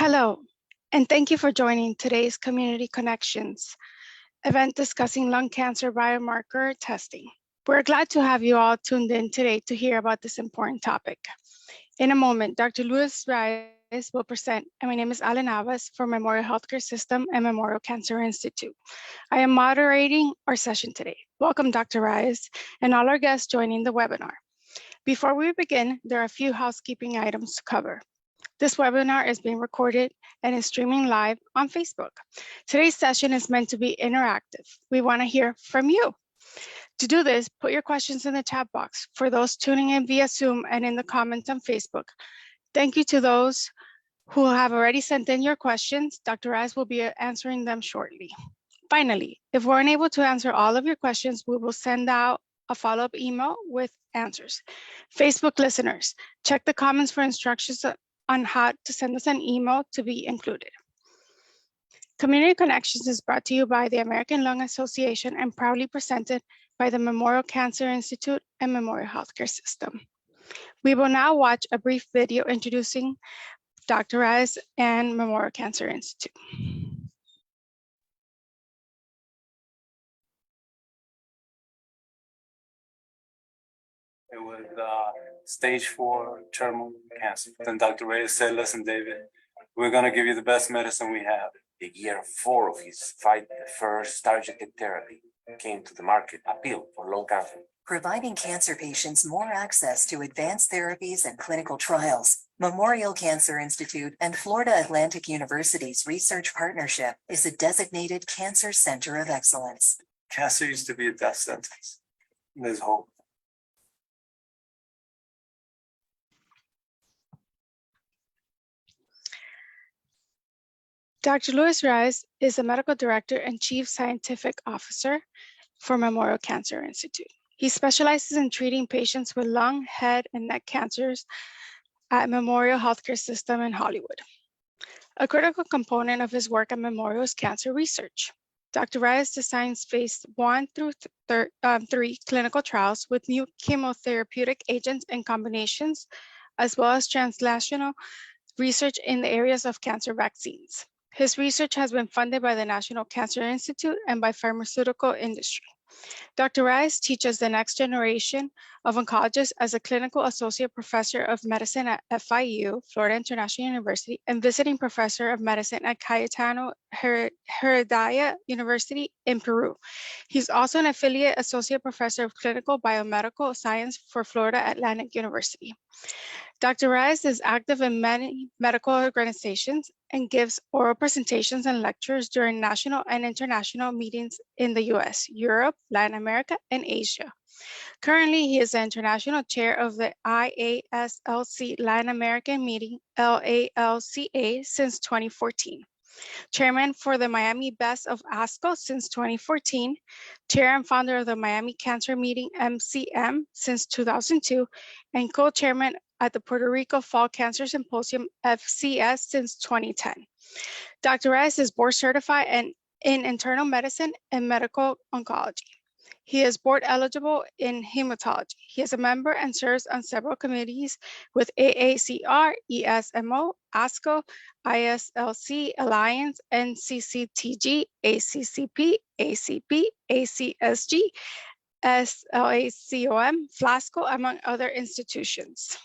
Hello, and thank you for joining today's Community Connections event discussing lung cancer biomarker testing. We're glad to have you all tuned in today to hear about this important topic. In a moment, Dr. Luis Raez will present, and my name is Ale Navas from Memorial Healthcare System and Memorial Cancer Institute. I am moderating our session today. Welcome, Dr. Raez, and all our guests joining the webinar. Before we begin, there are a few housekeeping items to cover. This webinar is being recorded and is streaming live on Facebook. Today's session is meant to be interactive. We want to hear from you. To do this, put your questions in the chat box for those tuning in via Zoom and in the comments on Facebook. Thank you to those who have already sent in your questions. Dr. Raez will be answering them shortly. Finally, if we're unable to answer all of your questions, we will send out a follow-up email with answers. Facebook listeners, check the comments for instructions on how to send us an email to be included. Community Connections is brought to you by the American Lung Association and proudly presented by the Memorial Cancer Institute and Memorial Healthcare System. We will now watch a brief video introducing Dr. Raez and Memorial Cancer Institute. With stage 4 terminal cancer. Then Dr. Raez said, listen, David, we're going to give you the best medicine we have. The year 4 of his fight, the first targeted therapy came to the market, a pill for lung cancer. Providing cancer patients more access to advanced therapies and clinical trials, Memorial Cancer Institute and Florida Atlantic University's research partnership is a designated cancer center of excellence. Cancer used to be a death sentence. There's hope. Dr. Luis Raez is the Medical Director and Chief Scientific Officer for Memorial Cancer Institute. He specializes in treating patients with lung, head, and neck cancers at Memorial Healthcare System in Hollywood. A critical component of his work at Memorial is cancer research. Dr. Raez designs phase 1 through 3 clinical trials with new chemotherapeutic agents and combinations, as well as translational research in the areas of cancer vaccines. His research has been funded by the National Cancer Institute and by pharmaceutical industry. Dr. Raez teaches the next generation of oncologists as a clinical associate professor of medicine at FIU, Florida International University, and visiting professor of medicine at Cayetano Heredia University in Peru. He's also an affiliate associate professor of clinical biomedical science for Florida Atlantic University. Dr. Raez is active in many medical organizations and gives oral presentations and lectures during national and international meetings in the US, Europe, Latin America, and Asia. Currently, he is the international chair of the IASLC Latin American meeting, LALCA, since 2014. Chairman for the Miami Best of ASCO since 2014, chair and founder of the Miami Cancer Meeting, MCM, since 2002, and co-chairman at the Puerto Rico Fall Cancer Symposium, FCS, since 2010. Dr. Raez is board certified in internal medicine and medical oncology. He is board eligible in hematology. He is a member and serves on several committees with AACR, ESMO, ASCO, ISLC, Alliance, NCCTG, ACCP, ACP, ACSG, SLACOM, FLASCO, among other institutions.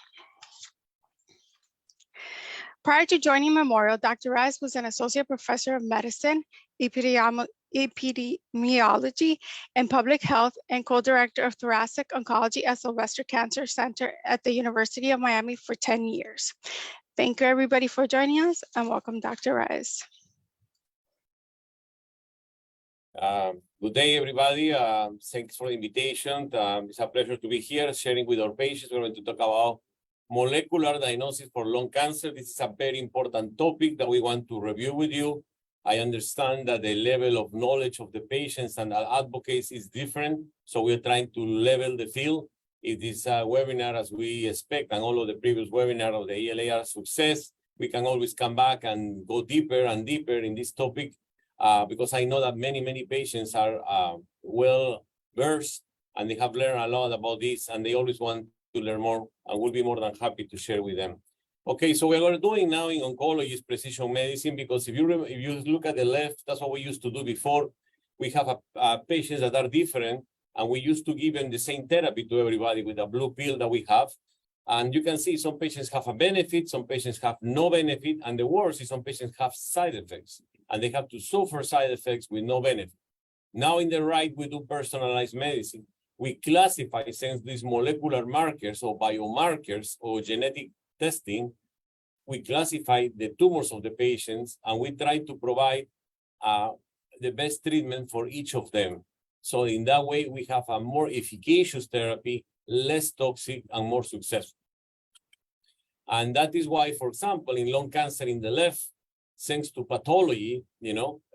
Prior to joining Memorial, Dr. Raez was an associate professor of medicine, epidemiology, and public health, and co-director of thoracic oncology at Sylvester Cancer Center at the University of Miami for 10 years. Thank you, everybody, for joining us, and welcome, Dr. Raez. Good day, everybody. Thanks for the invitation. It's a pleasure to be here sharing with our patients. We're going to talk about molecular diagnosis for lung cancer. This is a very important topic that we want to review with you. I understand that the level of knowledge of the patients and advocates is different, so we're trying to level the field. If this webinar, as we expect, and all of the previous webinars of the ELA are a success, we can always come back and go deeper and deeper in this topic, because I know that many patients are well versed and they have learned a lot about this, and they always want to learn more, and we'll be more than happy to share with them. Okay, so what we're doing now in oncology is precision medicine, because if you look at the left, that's what we used to do before. We have patients that are different, and we used to give them the same therapy to everybody with a blue pill that we have. And you can see some patients have a benefit, some patients have no benefit, and the worst is some patients have side effects, and they have to suffer side effects with no benefit. Now in the right, we do personalized medicine. We classify, since these molecular markers or biomarkers or genetic testing, we classify the tumors of the patients, and we try to provide the best treatment for each of them. So in that way, we have a more efficacious therapy, less toxic, and more successful. And that is why, for example, in lung cancer in the left, thanks to pathology,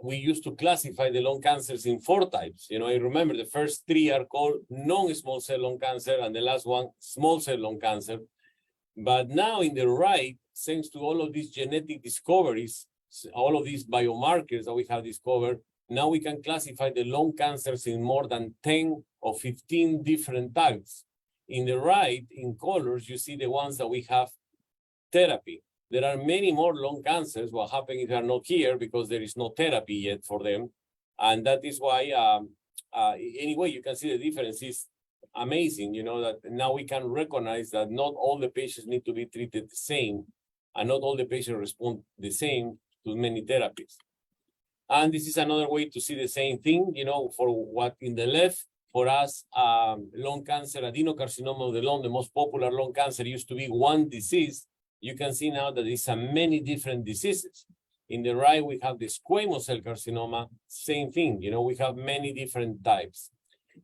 we used to classify the lung cancers in 4 types. I remember the first 3 are called non-small cell lung cancer, and the last one, small cell lung cancer. But now in the right, thanks to all of these genetic discoveries, all of these biomarkers that we have discovered, now we can classify the lung cancers in more than 10 or 15 different types. In the right, in colors, you see the ones that we have therapy. There are many more lung cancers. What happens is they are not here because there is no therapy yet for them. And that is why, anyway, you can see the difference is amazing, that now we can recognize that not all the patients need to be treated the same, and not all the patients respond the same to many therapies. And this is another way to see the same thing, for what in the left, for us, lung cancer, adenocarcinoma of the lung, the most popular lung cancer used to be one disease. You can see now that it's many different diseases. In the right, we have the squamous cell carcinoma, same thing, we have many different types.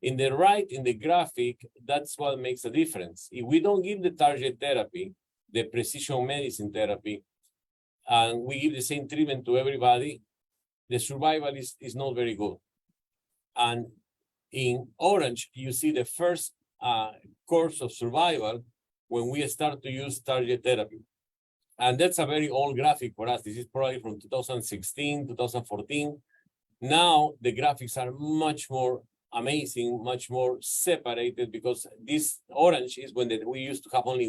In the right, in the graphic, that's what makes a difference. If we don't give the target therapy, the precision medicine therapy, and we give the same treatment to everybody, the survival is not very good. And in orange, you see the first course of survival when we start to use target therapy. And that's a very old graphic for us. This is probably from 2016, 2014. Now the graphics are much more amazing, much more separated, because this orange is when we used to have only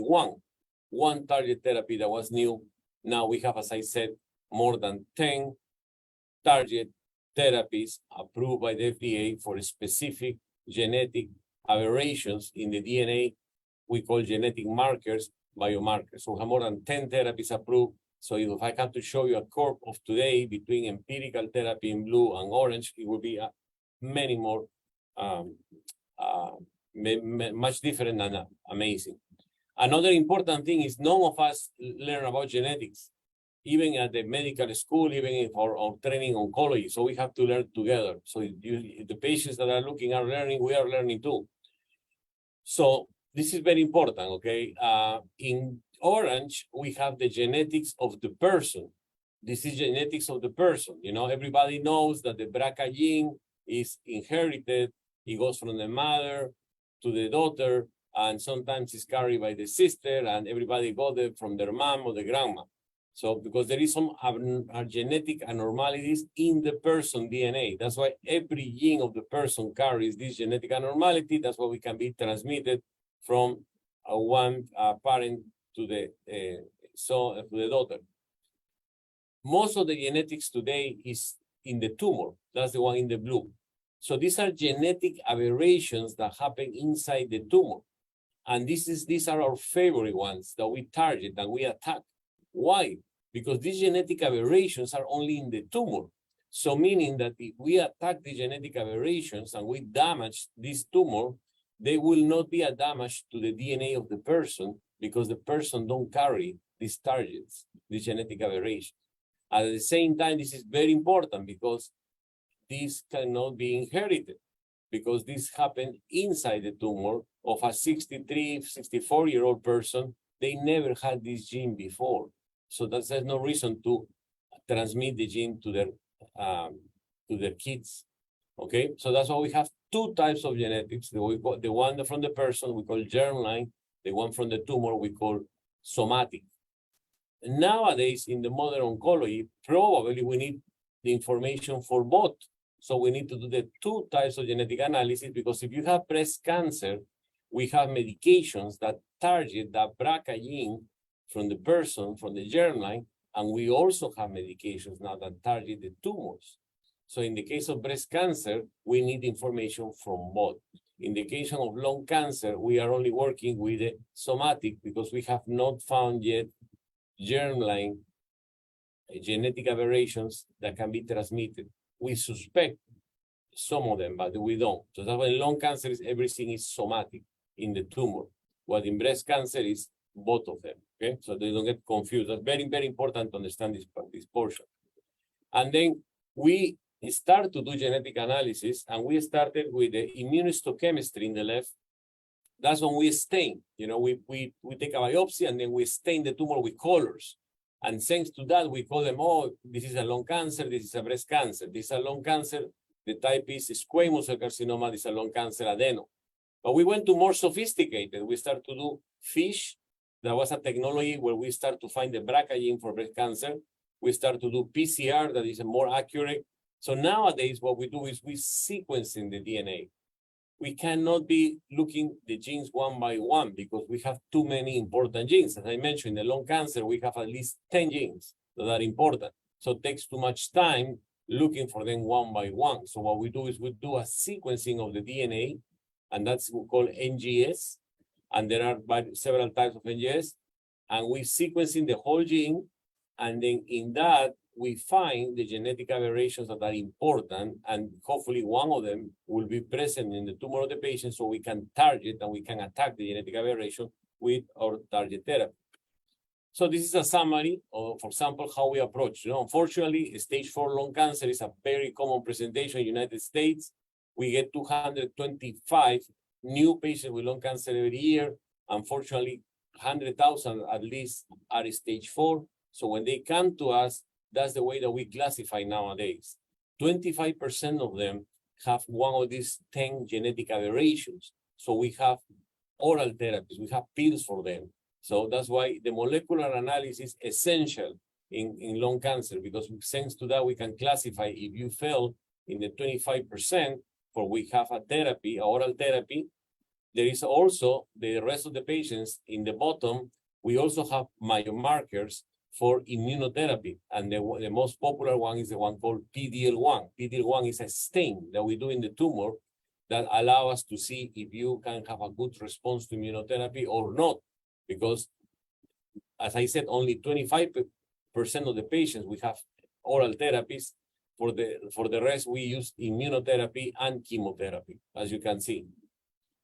one target therapy that was new. Now we have, as I said, more than 10 target therapies approved by the FDA for specific genetic aberrations in the DNA. We call genetic markers biomarkers. So we have more than 10 therapies approved. So if I have to show you a curve of today between empirical therapy in blue and orange, it will be many more, much different and amazing. Another important thing is none of us learn about genetics, even at the medical school, even for training oncology. So we have to learn together. So the patients that are looking are learning, we are learning too. So this is very important, okay? In orange, we have the genetics of the person. This is genetics of the person. Everybody knows that the BRCA gene is inherited. It goes from the mother to the daughter, and sometimes it's carried by the sister, and everybody got it from their mom or the grandma. So because there is some genetic abnormalities in the person DNA. That's why every gene of the person carries this genetic abnormality. That's why we can be transmitted from one parent to the daughter. Most of the genetics today is in the tumor. That's the one in the blue. So these are genetic aberrations that happen inside the tumor. And these are our favorite ones that we target and we attack. Why? Because these genetic aberrations are only in the tumor. So meaning that if we attack the genetic aberrations and we damage this tumor, they will not be a damage to the DNA of the person, because the person don't carry these targets, these genetic aberrations. At the same time, this is very important because this cannot be inherited, because this happened inside the tumor of a 63, 64-year-old person. They never had this gene before. So there's no reason to transmit the gene to their kids. Okay, so that's why we have 2 types of genetics. The one from the person we call germline, the one from the tumor we call somatic. Nowadays, in the modern oncology, probably we need the information for both. So we need to do the 2 types of genetic analysis, because if you have breast cancer, we have medications that target the BRCA gene from the person, from the germline, and we also have medications now that target the tumors. So in the case of breast cancer, we need information from both. In the case of lung cancer, we are only working with the somatic because we have not found yet germline genetic aberrations that can be transmitted. We suspect some of them, but we don't. So that's why in lung cancer everything is somatic in the tumor. What in breast cancer is both of them. Okay, so they don't get confused. That's very, very important to understand this portion. And then we start to do genetic analysis, and we started with the immunohistochemistry in the left. That's when we stain. You know, we take a biopsy and then we stain the tumor with colors. And thanks to that, we call them, oh, this is a lung cancer, this is a breast cancer, this is a lung cancer, the type is squamous cell carcinoma, this is a lung cancer adeno. But we went to more sophisticated. We start to do FISH. That was a technology where we start to find the BRCA gene for breast cancer. We start to do PCR, that is more accurate. So nowadays, what we do is we sequencing the DNA. We cannot be looking the genes one by one because we have too many important genes. As I mentioned, in the lung cancer, we have at least 10 genes that are important. So it takes too much time looking for them one by one. So what we do is we do a sequencing of the DNA, and that's what we call NGS. And there are several types of NGS. And we sequencing the whole gene, and then in that, we find the genetic aberrations that are important, and hopefully one of them will be present in the tumor of the patient so we can target and we can attack the genetic aberration with our target therapy. So this is a summary of, for example, how we approach. You know, unfortunately, stage 4 lung cancer is a very common presentation in the United States. We get 225 new patients with lung cancer every year. Unfortunately, 100,000 at least are stage 4. So when they come to us, that's the way that we classify nowadays. 25% of them have one of these 10 genetic aberrations. So we have oral therapies, we have pills for them. So that's why the molecular analysis is essential in lung cancer, because thanks to that, we can classify if you fell in the 25%, for we have a therapy, oral therapy. There is also the rest of the patients in the bottom. We also have biomarkers for immunotherapy. And the most popular one is the one called PD-L1. PD-L1 is a stain that we do in the tumor that allow us to see if you can have a good response to immunotherapy or not. Because, as I said, only 25% of the patients we have oral therapies. For the rest, we use immunotherapy and chemotherapy, as you can see.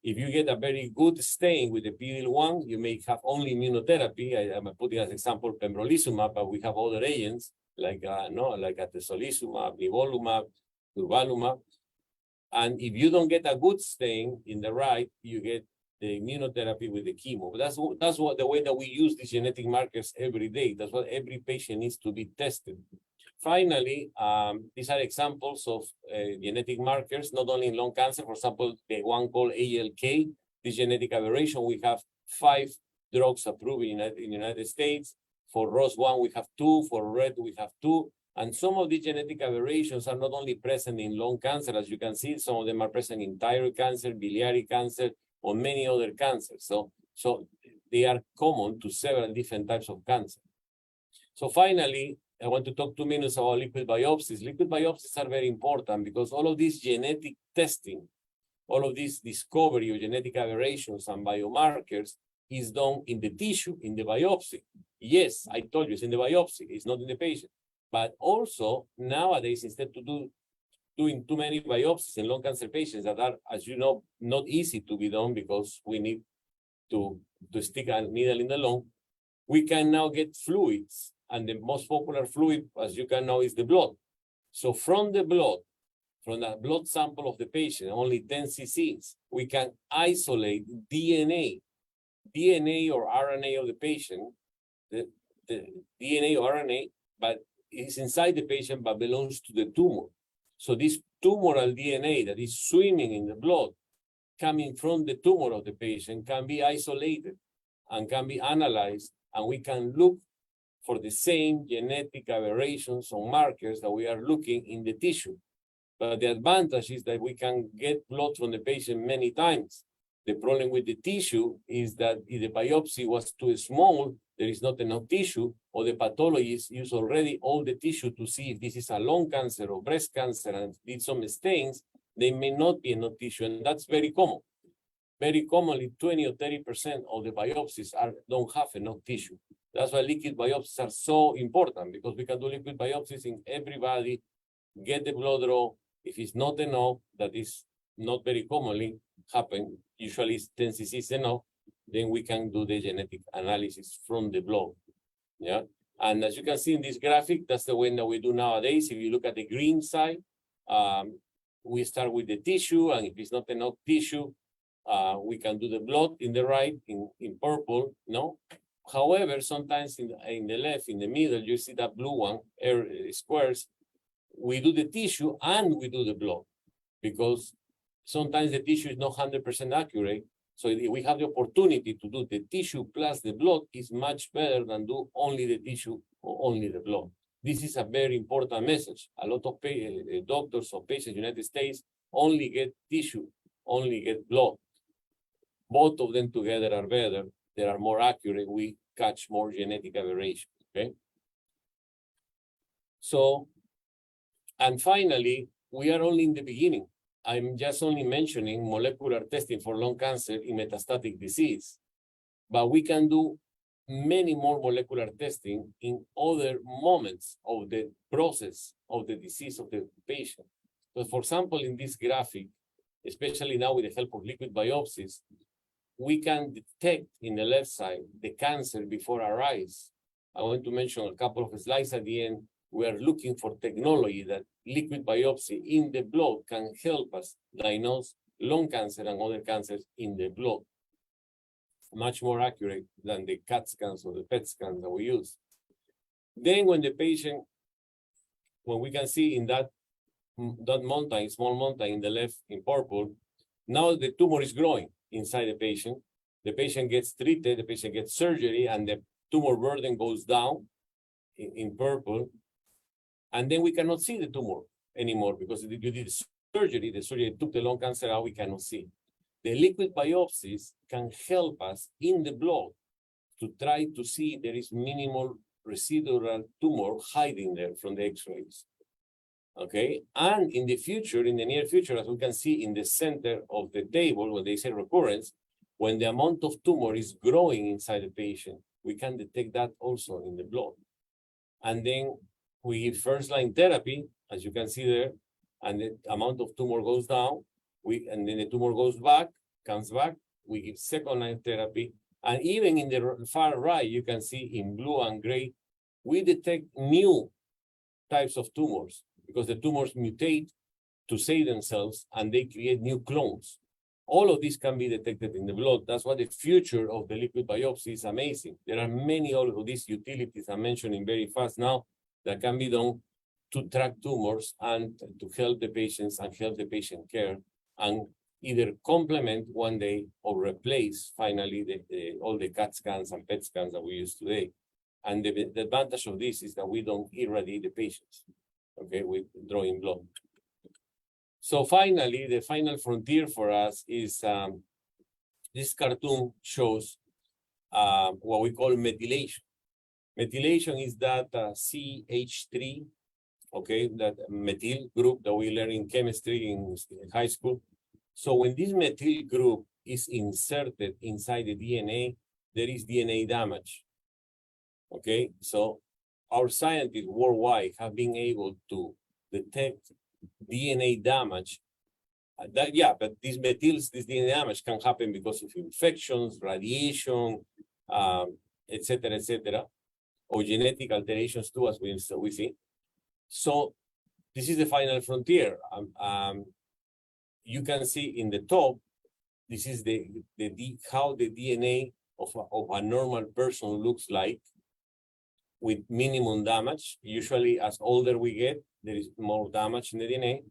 If you get a very good stain with the PD-L1, you may have only immunotherapy. I'm putting as example pembrolizumab, but we have other agents like atezolizumab, nivolumab, durvalumab. And if you don't get a good stain in the right, you get the immunotherapy with the chemo. But that's what the way that we use these genetic markers every day. That's what every patient needs to be tested. Finally, these are examples of genetic markers, not only in lung cancer. For example, the one called ALK, this genetic aberration, we have 5 drugs approved in the United States. For ROS1, we have 2. For RED, we have 2. And some of these genetic aberrations are not only present in lung cancer, as you can see, some of them are present in thyroid cancer, biliary cancer, or many other cancers. So they are common to several different types of cancer. So finally, I want to talk 2 minutes about liquid biopsies. Liquid biopsies are very important because all of this genetic testing, all of this discovery of genetic aberrations and biomarkers is done in the tissue, in the biopsy. Yes, I told you it's in the biopsy, it's not in the patient. But also, nowadays, instead of doing too many biopsies in lung cancer patients that are, as you know, not easy to be done because we need to stick a needle in the lung, we can now get fluids. And the most popular fluid, as you can know, is the blood. So from the blood, from the blood sample of the patient, only 10 cc's, we can isolate DNA or RNA of the patient, the DNA or RNA, but it's inside the patient, but belongs to the tumor. So this tumoral DNA that is swimming in the blood, coming from the tumor of the patient, can be isolated and can be analyzed, and we can look for the same genetic aberrations or markers that we are looking in the tissue. But the advantage is that we can get blood from the patient many times. The problem with the tissue is that if the biopsy was too small, there is not enough tissue, or the pathologists use already all the tissue to see if this is a lung cancer or breast cancer and did some stains, there may not be enough tissue, and that's very common. Very commonly, 20 or 30% of the biopsies don't have enough tissue. That's why liquid biopsies are so important, because we can do liquid biopsies in everybody, get the blood draw. If it's not enough, that is not very commonly happen. Usually it's 10 cc enough, then we can do the genetic analysis from the blood. Yeah. And as you can see in this graphic, that's the way that we do nowadays. If you look at the green side, we start with the tissue, and if it's not enough tissue, we can do the blood in the right, in purple, no? However, sometimes in the left, in the middle, you see that blue one, squares, we do the tissue and we do the blood, because sometimes the tissue is not 100% accurate. So if we have the opportunity to do the tissue plus the blood, is much better than do only the tissue or only the blood. This is a very important message. A lot of doctors or patients in the United States only get tissue, only get blood. Both of them together are better. They are more accurate. We catch more genetic aberration, okay? So, and finally, we are only in the beginning. I'm just only mentioning molecular testing for lung cancer in metastatic disease, but we can do many more molecular testing in other moments of the process of the disease of the patient. So for example, in this graphic, especially now with the help of liquid biopsies, we can detect in the left side the cancer before arise. I want to mention a couple of slides at the end. We are looking for technology that liquid biopsy in the blood can help us diagnose lung cancer and other cancers in the blood. Much more accurate than the CAT scans or the PET scans that we use. Then when the patient, when we can see in that mountain, small mountain in the left in purple, now the tumor is growing inside the patient gets treated, the patient gets surgery, and the tumor burden goes down in purple. And then we cannot see the tumor anymore because you did the surgery took the lung cancer out, we cannot see. The liquid biopsies can help us in the blood to try to see there is minimal residual tumor hiding there from the x-rays. Okay, and in the future, in the near future, as we can see in the center of the table, when they say recurrence, when the amount of tumor is growing inside the patient, we can detect that also in the blood. And then we give first-line therapy, as you can see there, and the amount of tumor goes down, and then the tumor goes back, comes back, we give second-line therapy, and even in the far right, you can see in blue and gray, we detect new types of tumors, because the tumors mutate to save themselves and they create new clones. All of this can be detected in the blood. That's why the future of the liquid biopsy is amazing. There are many of these utilities I'm mentioning very fast now that can be done to track tumors and to help the patients and help the patient care and either complement one day or replace finally all the CAT scans and PET scans that we use today. And the advantage of this is that we don't irradiate the patients. Okay, with drawing blood. So finally, the final frontier for us is this cartoon shows what we call methylation. Methylation is that CH3, okay, that methyl group that we learn in chemistry in high school. So when this methyl group is inserted inside the DNA, there is DNA damage. Okay, so our scientists worldwide have been able to detect DNA damage. But these methyls, this DNA damage can happen because of infections, radiation, etc., or genetic alterations too, as we see. So this is the final frontier. You can see in the top, this is how the DNA of a normal person looks like, with minimum damage. Usually, as older we get, there is more damage in the DNA.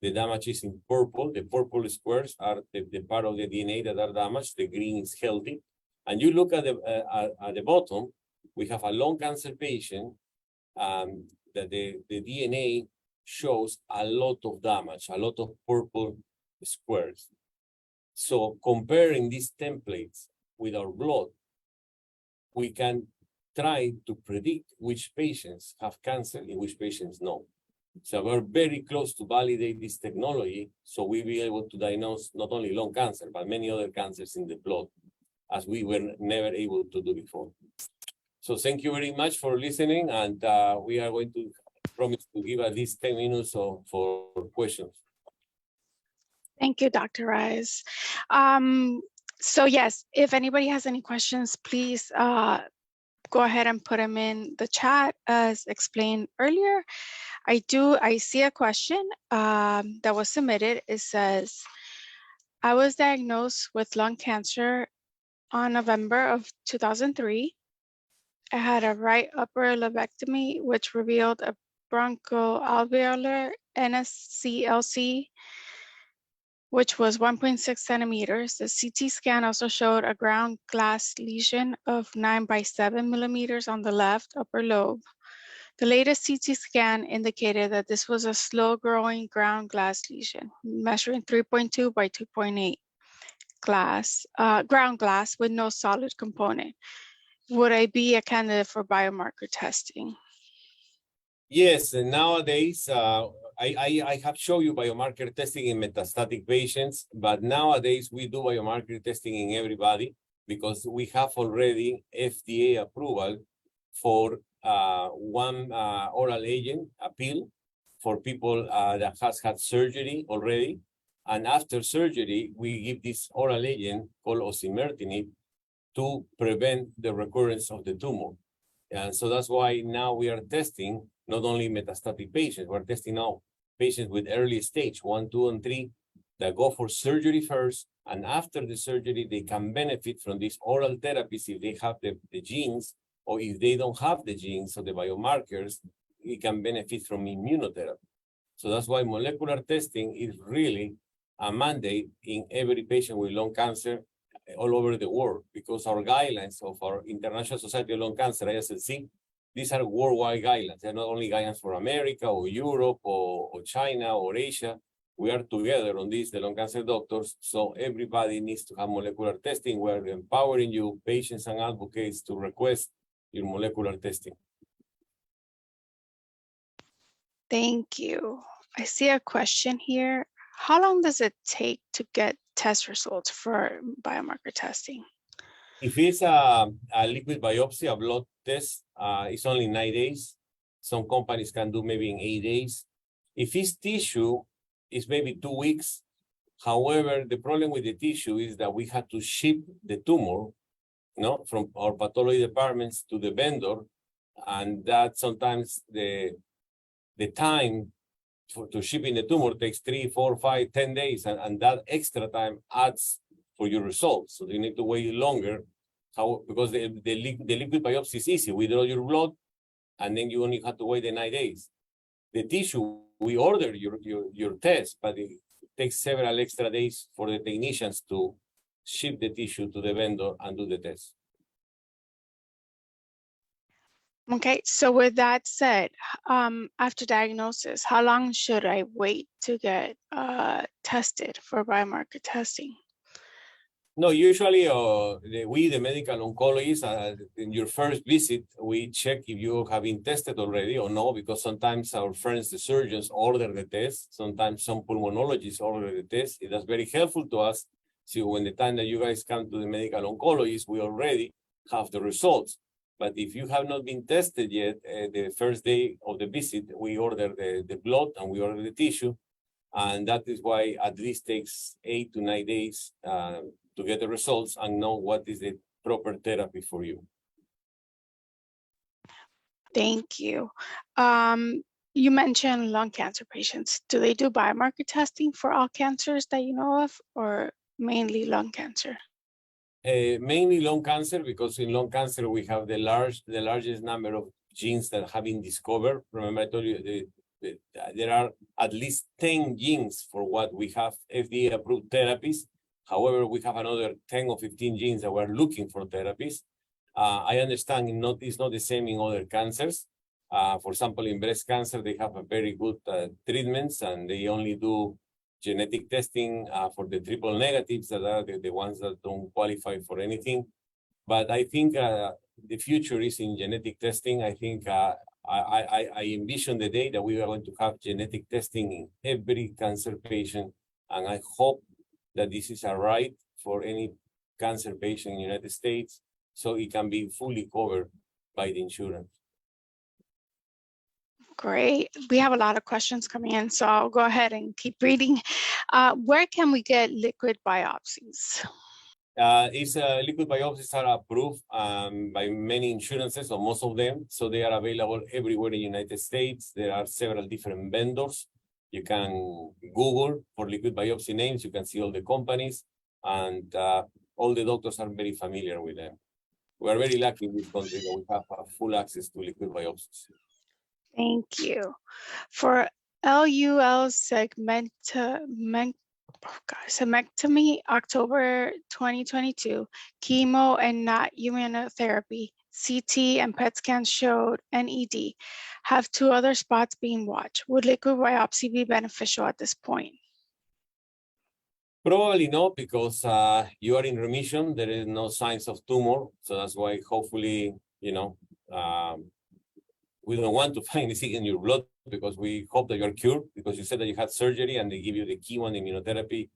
The damage is in purple. The purple squares are the part of the DNA that are damaged. The green is healthy. And you look at the bottom, we have a lung cancer patient that the DNA shows a lot of damage, a lot of purple squares. So comparing these templates with our blood, we can try to predict which patients have cancer and which patients no. So we're very close to validate this technology, so we'll be able to diagnose not only lung cancer, but many other cancers in the blood, as we were never able to do before. So thank you very much for listening, and we are going to promise to give at least 10 minutes for questions. Thank you, Dr. Raez. So yes, if anybody has any questions, please go ahead and put them in the chat as explained earlier. I see a question that was submitted. It says, I was diagnosed with lung cancer on November of 2003. I had a right upper lobectomy, which revealed a bronchoalveolar NSCLC, which was 1.6 centimeters. The CT scan also showed a ground glass lesion of 9 by 7 millimeters on the left upper lobe. The latest CT scan indicated that this was a slow-growing ground glass lesion, measuring 3.2 by 2.8 ground glass with no solid component. Would I be a candidate for biomarker testing? Yes, and nowadays, I have shown you biomarker testing in metastatic patients, but nowadays we do biomarker testing in everybody because we have already FDA approval for one oral agent, a pill, for people that has had surgery already. And after surgery, we give this oral agent called osimertinib to prevent the recurrence of the tumor. And so that's why now we are testing not only metastatic patients, we're testing now patients with early stage 1, 2, and 3 that go for surgery first, and after the surgery, they can benefit from these oral therapies if they have the genes, or if they don't have the genes or the biomarkers, we can benefit from immunotherapy. So that's why molecular testing is really a mandate in every patient with lung cancer all over the world, because our guidelines of our International Society of Lung Cancer, ISLC, these are worldwide guidelines. They're not only guidelines for America or Europe or China or Asia. We are together on this, the lung cancer doctors, so everybody needs to have molecular testing. We're empowering you, patients and advocates, to request your molecular testing. Thank you. I see a question here. How long does it take to get test results for biomarker testing? If it's a liquid biopsy, a blood test, it's only 9 days. Some companies can do maybe in 8 days. If it's tissue, it's maybe 2 weeks. However, the problem with the tissue is that we have to ship the tumor, from our pathology departments to the vendor, and that sometimes the time to shipping the tumor takes 3, 4, 5, 10 days, and that extra time adds for your results. So you need to wait longer. Because the liquid biopsy is easy. We draw your blood, and then you only have to wait the 9 days. The tissue, we order your test, but it takes several extra days for the technicians to ship the tissue to the vendor and do the test. Okay, so with that said, after diagnosis, how long should I wait to get tested for biomarker testing? No, usually we, the medical oncologists, in your first visit, we check if you have been tested already or no, because sometimes our friends, the surgeons, order the test. Sometimes some pulmonologists order the test. It is very helpful to us. So when the time that you guys come to the medical oncologist, we already have the results. But if you have not been tested yet, the first day of the visit, we order the blood and we order the tissue. And that is why at least takes 8 to 9 days to get the results and know what is the proper therapy for you. Thank you. You mentioned lung cancer patients. Do they do biomarker testing for all cancers that you know of, or mainly lung cancer? Mainly lung cancer, because in lung cancer we have the largest number of genes that have been discovered. Remember, I told you there are at least 10 genes for what we have FDA-approved therapies. However, we have another 10 or 15 genes that we're looking for therapies. I understand it's not the same in other cancers. For example, in breast cancer, they have a very good treatments, and they only do genetic testing for the triple negatives, that are the ones that don't qualify for anything. But I think the future is in genetic testing. I think I envision the day that we are going to have genetic testing in every cancer patient, and I hope that this is a right for any cancer patient in the United States, so it can be fully covered by the insurance. Great. We have a lot of questions coming in, so I'll go ahead and keep reading. Where can we get liquid biopsies? Liquid biopsies are approved by many insurances, or most of them, so they are available everywhere in the United States. There are several different vendors. You can Google for liquid biopsy names. You can see all the companies, and all the doctors are very familiar with them. We are very lucky in this country that we have full access to liquid biopsies. Thank you. For LUL segmentomy, October 2022, chemo and not immunotherapy, CT and PET scans showed NED. Have 2 other spots being watched. Would liquid biopsy be beneficial at this point? Probably not, because you are in remission. There is no signs of tumor, so that's why hopefully, we don't want to find anything in your blood, because we hope that you're cured, because you said that you had surgery and they give you the chemo and immunotherapy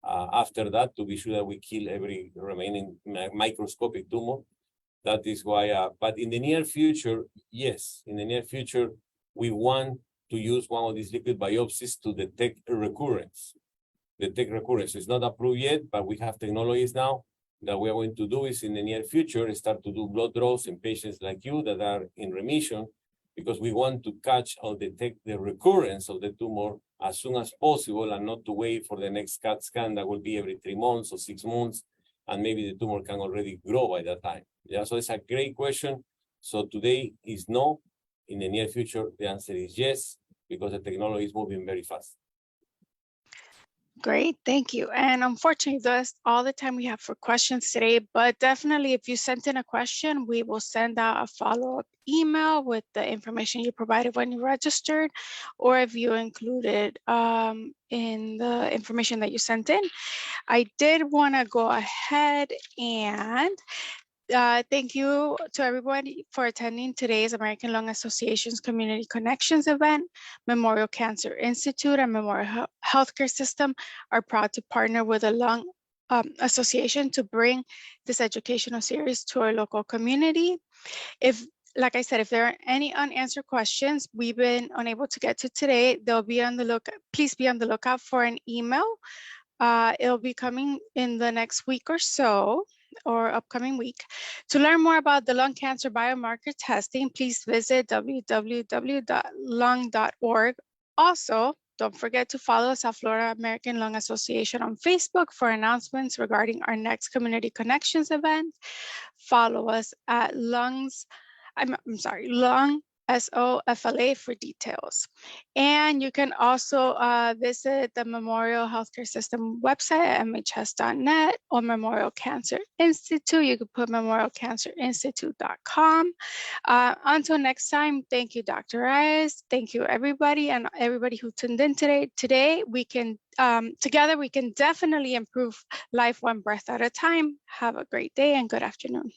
after that to be sure that we kill every remaining microscopic tumor. That is why, but in the near future, yes, in the near future, we want to use one of these liquid biopsies to detect a recurrence. It's not approved yet, but we have technologies now that we are going to do is in the near future, start to do blood draws in patients like you that are in remission, because we want to catch or detect the recurrence of the tumor as soon as possible, and not to wait for the next CAT scan that will be every 3 months or 6 months, and maybe the tumor can already grow by that time. Yeah, so it's a great question. So today is no. In the near future, the answer is yes, because the technology is moving very fast. Great, thank you. And unfortunately, that's all the time we have for questions today, but definitely if you sent in a question, we will send out a follow-up email with the information you provided when you registered, or if you included in the information that you sent in. I did want to go ahead and thank you to everybody for attending today's American Lung Association's Community Connections event. Memorial Cancer Institute and Memorial Healthcare System are proud to partner with the Lung Association to bring this educational series to our local community. Like I said, if there are any unanswered questions we've been unable to get to today, they'll be on the lookout. Please be on the lookout for an email. It'll be coming in the next week or so, or upcoming week. To learn more about the lung cancer biomarker testing, please visit www.lung.org. Also, don't forget to follow us at Florida American Lung Association on Facebook for announcements regarding our next Community Connections event. Follow us at Lung SOFLA for details. And you can also visit the Memorial Healthcare System website at mhs.net or Memorial Cancer Institute. You can put memorialcancerinstitute.com. Until next time, thank you, Dr. Raez. Thank you, everybody, and everybody who tuned in today. Together we can definitely improve life one breath at a time. Have a great day and good afternoon.